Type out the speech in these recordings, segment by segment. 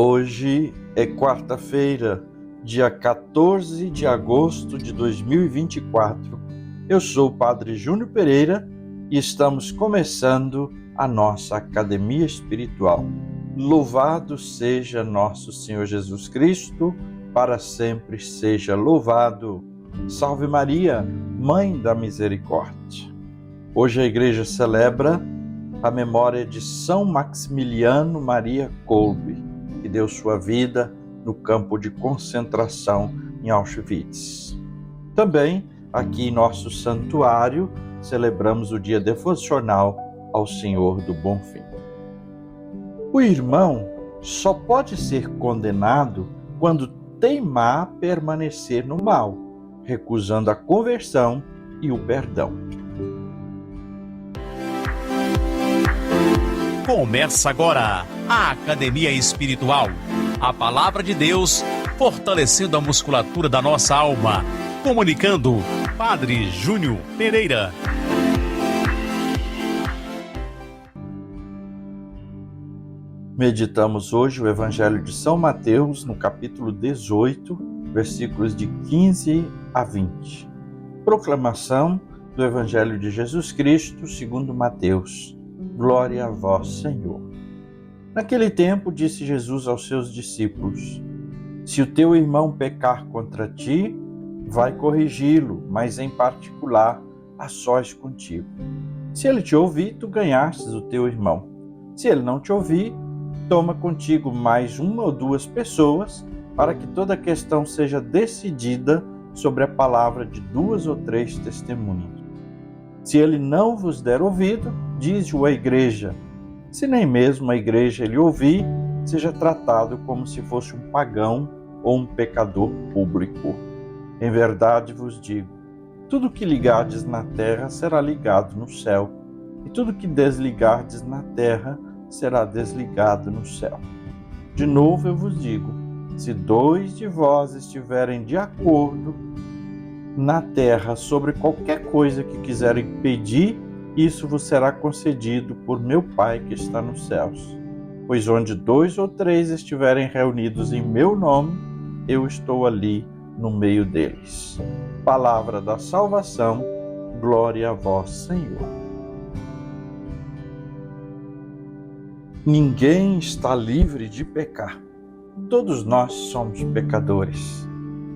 Hoje é quarta-feira, dia 14 de agosto de 2024. Eu sou o Padre Júnior Pereira e estamos começando a nossa Academia Espiritual. Louvado seja nosso Senhor Jesus Cristo, para sempre seja louvado. Salve Maria, Mãe da Misericórdia. Hoje a Igreja celebra a memória de São Maximiliano Maria Kolbe, que deu sua vida no campo de concentração em Auschwitz. Também, aqui em nosso santuário, celebramos o dia devocional ao Senhor do Bom Fim. O irmão só pode ser condenado quando teimar permanecer no mal, recusando a conversão e o perdão. Começa agora a Academia Espiritual, a Palavra de Deus fortalecendo a musculatura da nossa alma. Comunicando, Padre Júnior Pereira. Meditamos hoje o Evangelho de São Mateus, no capítulo 18, versículos de 15 a 20. Proclamação do Evangelho de Jesus Cristo segundo Mateus. Glória a vós, Senhor. Naquele tempo, disse Jesus aos seus discípulos: Se o teu irmão pecar contra ti, vai corrigi-lo, mas em particular, a sós contigo. Se ele te ouvir, tu ganhastes o teu irmão. Se ele não te ouvir, toma contigo mais uma ou duas pessoas, para que toda a questão seja decidida sobre a palavra de duas ou três testemunhas. Se ele não vos der ouvido, dize-o à igreja. Se nem mesmo a igreja lhe ouvir, seja tratado como se fosse um pagão ou um pecador público. Em verdade vos digo, tudo que ligardes na terra será ligado no céu, e tudo que desligardes na terra será desligado no céu. De novo eu vos digo, se dois de vós estiverem de acordo na terra sobre qualquer coisa que quiserem pedir, isso vos será concedido por meu Pai que está nos céus. Pois onde dois ou três estiverem reunidos em meu nome, eu estou ali no meio deles. Palavra da salvação, glória a vós, Senhor. Ninguém está livre de pecar. Todos nós somos pecadores.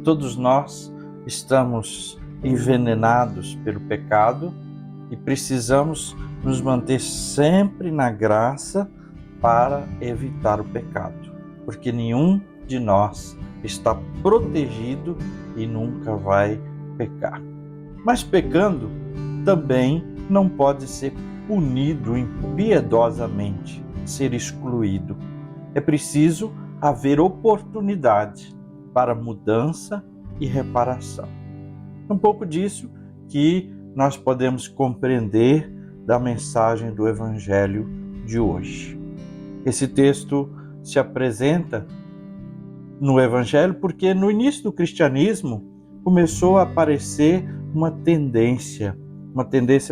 Todos nós estamos envenenados pelo pecado e precisamos nos manter sempre na graça para evitar o pecado, porque nenhum de nós está protegido e nunca vai pecar. Mas pecando também não pode ser punido impiedosamente, ser excluído. É preciso haver oportunidade para mudança e reparação. Um pouco disso que nós podemos compreender da mensagem do Evangelho de hoje. Esse texto se apresenta no Evangelho porque no início do cristianismo começou a aparecer uma tendência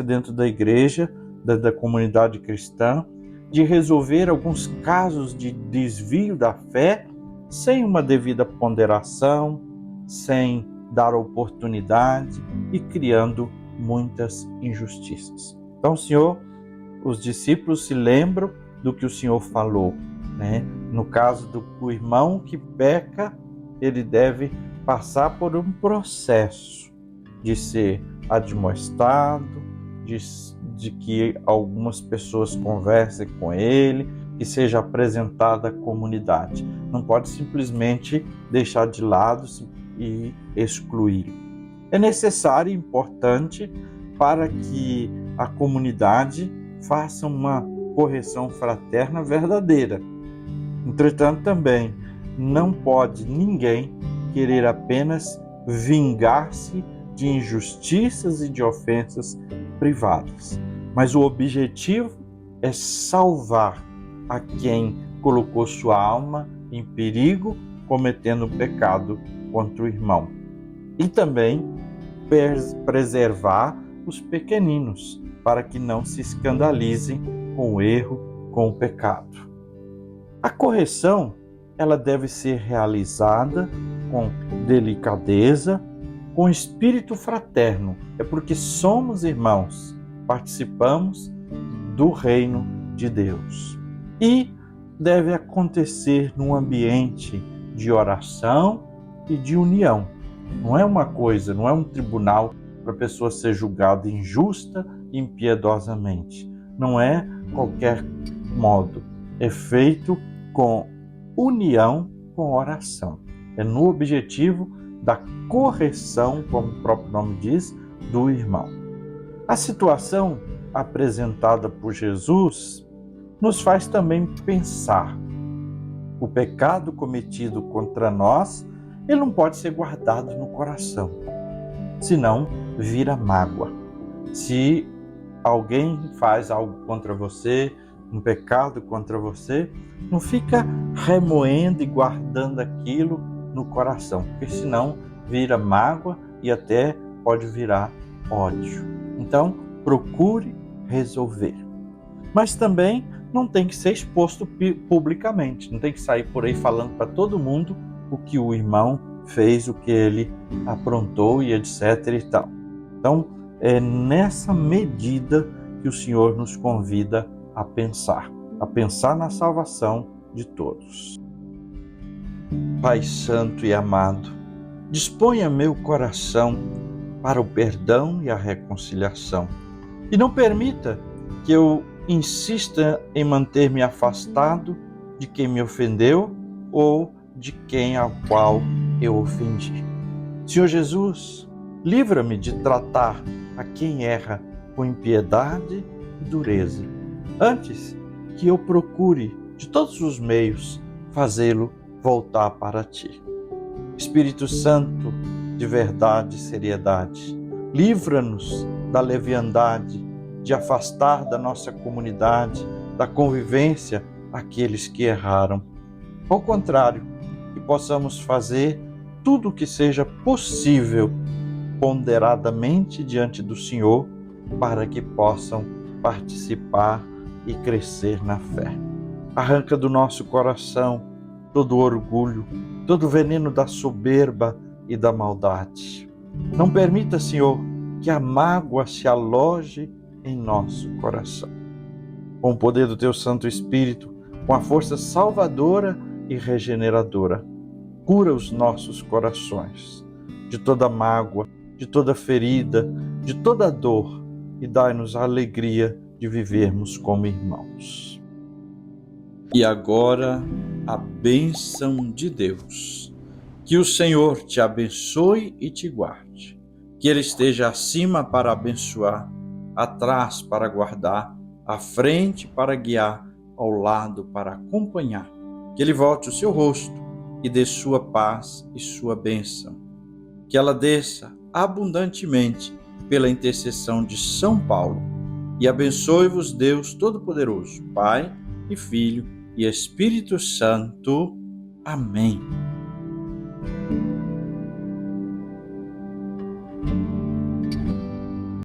dentro da igreja, da comunidade cristã, de resolver alguns casos de desvio da fé sem uma devida ponderação, sem dar oportunidade e criando muitas injustiças. Então, os discípulos se lembram do que o Senhor falou, né? No caso do irmão que peca, ele deve passar por um processo de ser admoestado, de que algumas pessoas conversem com ele, que seja apresentada à comunidade. Não pode simplesmente deixar de lado e excluí-lo. É necessário e importante para que a comunidade faça uma correção fraterna verdadeira. Entretanto, também não pode ninguém querer apenas vingar-se de injustiças e de ofensas privadas. Mas o objetivo é salvar a quem colocou sua alma em perigo cometendo pecado contra o irmão. E também preservar os pequeninos, para que não se escandalizem com o erro, com o pecado. A correção ela deve ser realizada com delicadeza, com espírito fraterno. É porque somos irmãos, participamos do reino de Deus. E deve acontecer num ambiente de oração e de união. Não é uma coisa, não é um tribunal para a pessoa ser julgada injusta e impiedosamente. Não é qualquer modo. É feito com união, com oração. É no objetivo da correção, como o próprio nome diz, do irmão. A situação apresentada por Jesus nos faz também pensar. O pecado cometido contra nós, ele não pode ser guardado no coração, senão vira mágoa. Se alguém faz algo contra você, um pecado contra você, não fica remoendo e guardando aquilo no coração, porque senão vira mágoa e até pode virar ódio. Então, procure resolver. Mas também não tem que ser exposto publicamente, não tem que sair por aí falando para todo mundo o que o irmão fez, o que ele aprontou e etc e tal. Então, é nessa medida que o Senhor nos convida a pensar na salvação de todos. Pai Santo e amado, disponha meu coração para o perdão e a reconciliação. E não permita que eu insista em manter-me afastado de quem me ofendeu ou de quem ao qual eu ofendi. Senhor Jesus, livra-me de tratar a quem erra com impiedade e dureza, antes que eu procure de todos os meios fazê-lo voltar para Ti. Espírito Santo de verdade e seriedade, livra-nos da leviandade de afastar da nossa comunidade, da convivência, aqueles que erraram. Ao contrário, que possamos fazer tudo o que seja possível ponderadamente diante do Senhor, para que possam participar e crescer na fé. Arranca do nosso coração todo orgulho, todo veneno da soberba e da maldade. Não permita, Senhor, que a mágoa se aloje em nosso coração. Com o poder do Teu Santo Espírito, com a força salvadora e regeneradora, cura os nossos corações de toda mágoa, de toda ferida, de toda dor e dai-nos a alegria de vivermos como irmãos. E agora, a bênção de Deus. Que o Senhor te abençoe e te guarde. Que Ele esteja acima para abençoar, atrás para guardar, à frente para guiar, ao lado para acompanhar. Que Ele volte o seu rosto e dê sua paz e sua bênção. Que ela desça abundantemente pela intercessão de São Paulo. E abençoe-vos Deus Todo-Poderoso, Pai e Filho e Espírito Santo. Amém.